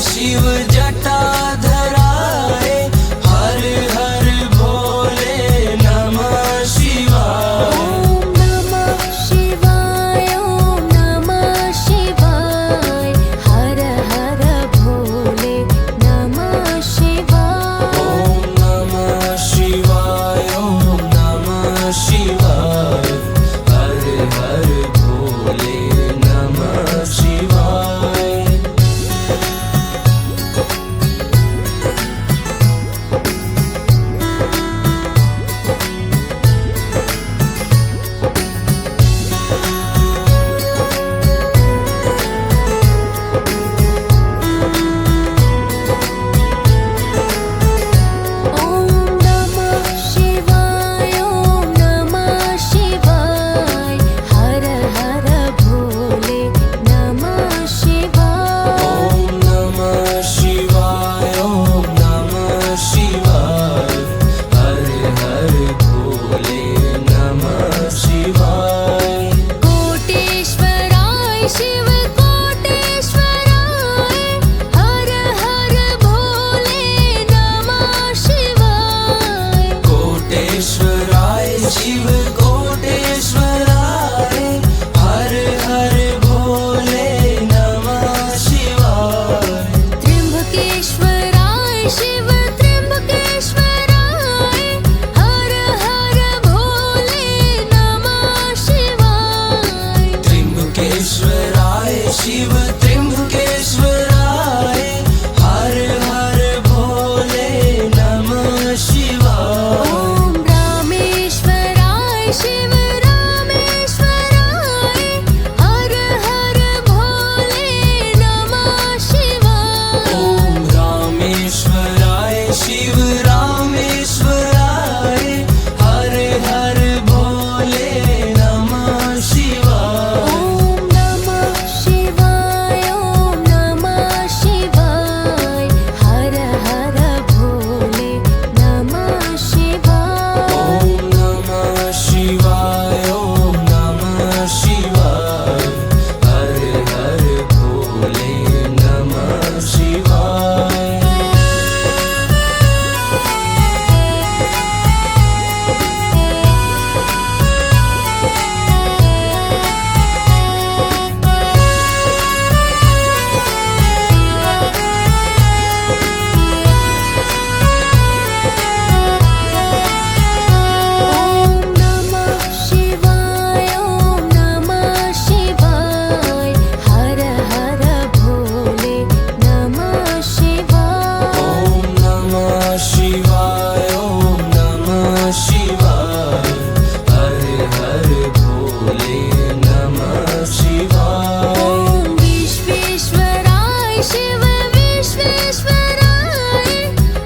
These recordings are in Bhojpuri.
शिव जटा धराए, हर हर भोले नमः शिवाय। ओम नमः शिवाय, ओम नमः शिवाय, हर हर भोले नमः शिवाय। ओम नमः शिवाय, ओम नमः शिवाय, हर हर भोले नमः शिवाय। ओम नमः शिवाय, ओम नमः शिवाय, हर हर भोले नमः शिवाय। ओम नमः शिवाय, ओम नमः शिवाय, हर हर भोले नमः शिवाय। कोटेश्वराय शिव कोटेश्वराय, हर हर भोले नमः शिवाय। कोटेश्वराय शिव कोटेश्वराय, हर हर भोले नमः शिवाय। त्र्यंबकेश्वराय शिव त्र्यंबकेश्वराय, हर हर भोले नमः शिवाय। त्र्यंबकेश्वराय शिव त्र्यंबकेश्वराय, हर हर भोले नमः शिवाय। ओम रामेश्वराय शिव रामेश्वराय, हर हर भोले नमः शिवाय। ओम रामेश्वराय शिव रामेश्वराय, हर हर भोले नमः शिवाय। ओम नमः शिवाय, ओम नमः शिवाय, हर हर भोले नमः शिवाय। ओम नमः शिवाय, ओम नमः शिवाय, हर हर भोले नमः शिवाय। ओम नमः शिवाय, ओम नमः शिवाय, हर हर भोले नमः शिवाय। ओम नमः शिवाय, ओम नमः शिवाय, हर हर भोले नमः शिवाय। ओम विश्वेश्वराय शिव विश्वेश्वराय,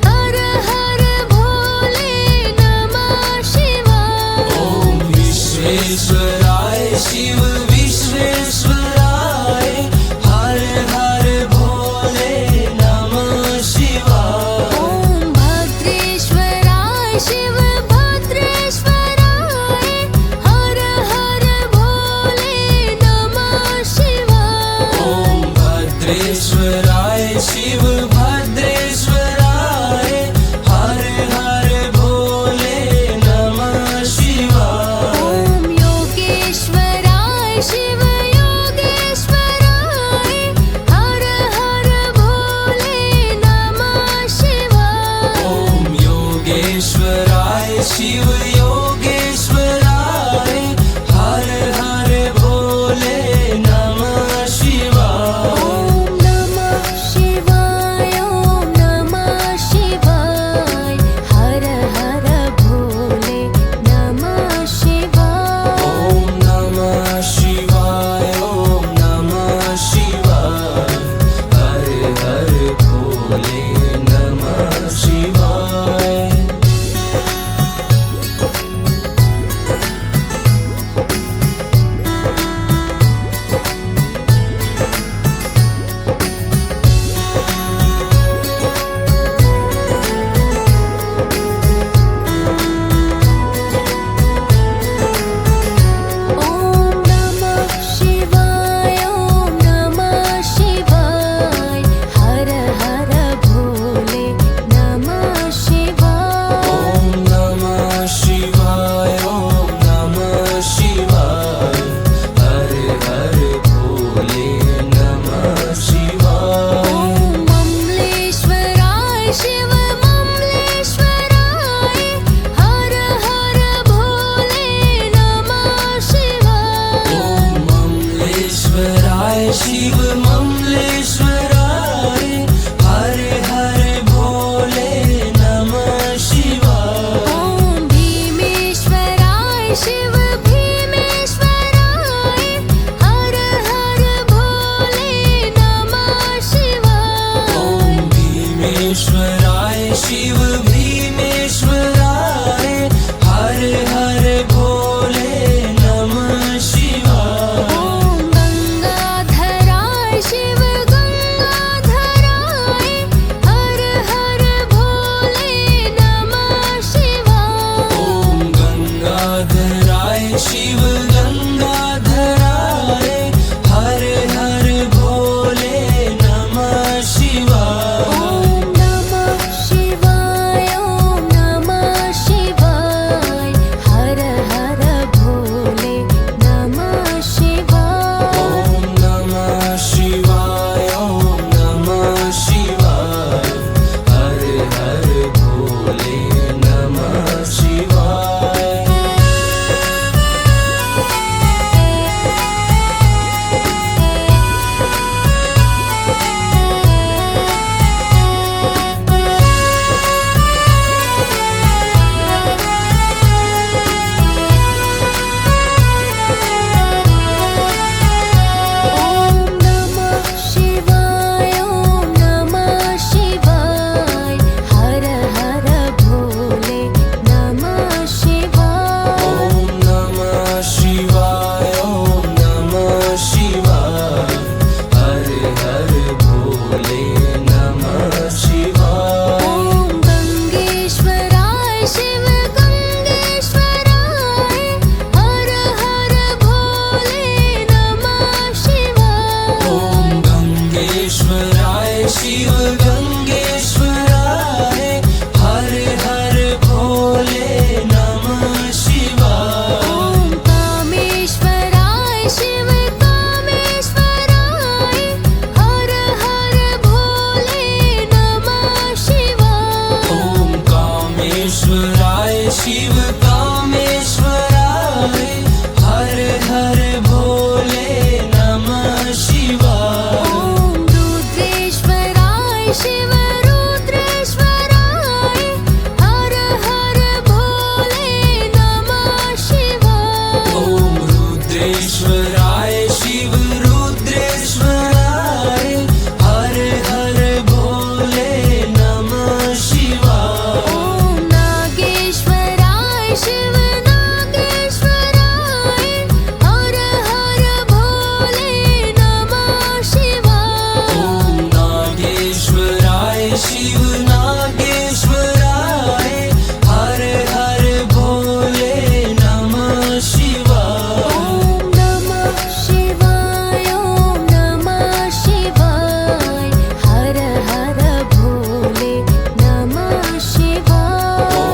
हर हर भोले नमः शिवाय। ओम विश्वेश्वराय शिव विश्वेश्वराय, हर हर भोले नमः शिवाय। ओम भद्रेश्वराय शिव भद्रेश्वराय, हर हर भोले नमः शिवाय। ओम भद्रेश्वराय शिव भद्रेश्वराय, हर हर भोले नमः शिवाय। ओम योगेश्वराय शिव योगेश्वराय, हर हर भोले नमः शिवाय। ओम योगेश्वराय शिव योगेश्वराय, हर हर भोले नमः शिवाय। ओम नमः शिवाय, कामेश्वराय शिव भीमेश्वराय हर हर भोले नमः शिवाय ॐ गङ्गाधराय शिव गङ्गाधराय हर हर भोले नमः शिवाय ॐ गङ्गाधराय शिव गङ्गाधराय हर हर भोले नमः शिवाय ॐ नमः शिवाय ॐ नमः शिवाय हर हर भोले नमः शिवाय ॐ नमः शिवाय ॐ नमः शिवाय हर हर भोले नमः शिवाय ॐ नमः शिवाय ॐ नमः शिवाय हर हर भोले नमः शिवाय ॐ नमः शिवाय ॐ नमः शिवाय हर हर भोले नमः शिवाय ॐ गङ्गेश्वराय शिव गङ्गेश्वराय हर हर भोले नमः शिवाय ॐ गङ्गेश्वराय शिव गङ्गेश्वराय हर हर भोले नमः शिवाय ॐ कामेश्वराय शिव कामेश्वराय हर हर भोले नमः शिवाय ॐ कामेश्वराय शिव कामेश्वराय हर हर भोले नमः शिवाय ॐ रुद्रेश्वराय शिव रुद्रेश्वराय हर हर भोले नमः शिवाय ॐ रुद्रेश्वराय शिव रुद्रेश्वराय हर हर भोले नमः शिवाय ॐ नागेश्वराय शिव नागेश्वराय हर हर भोले नमः शिवाय ॐ नागेश्वराय शिव नागेश्वराय हर हर भोले नमः शिवाय ॐ नमः शिवाय ॐ नमः शिवाय हर हर भोले नमः शिवाय ॐ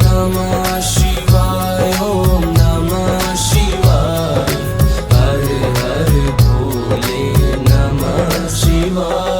नमः शिवाय ॐ नमः शिवाय हर हर भोले नमः शिवाय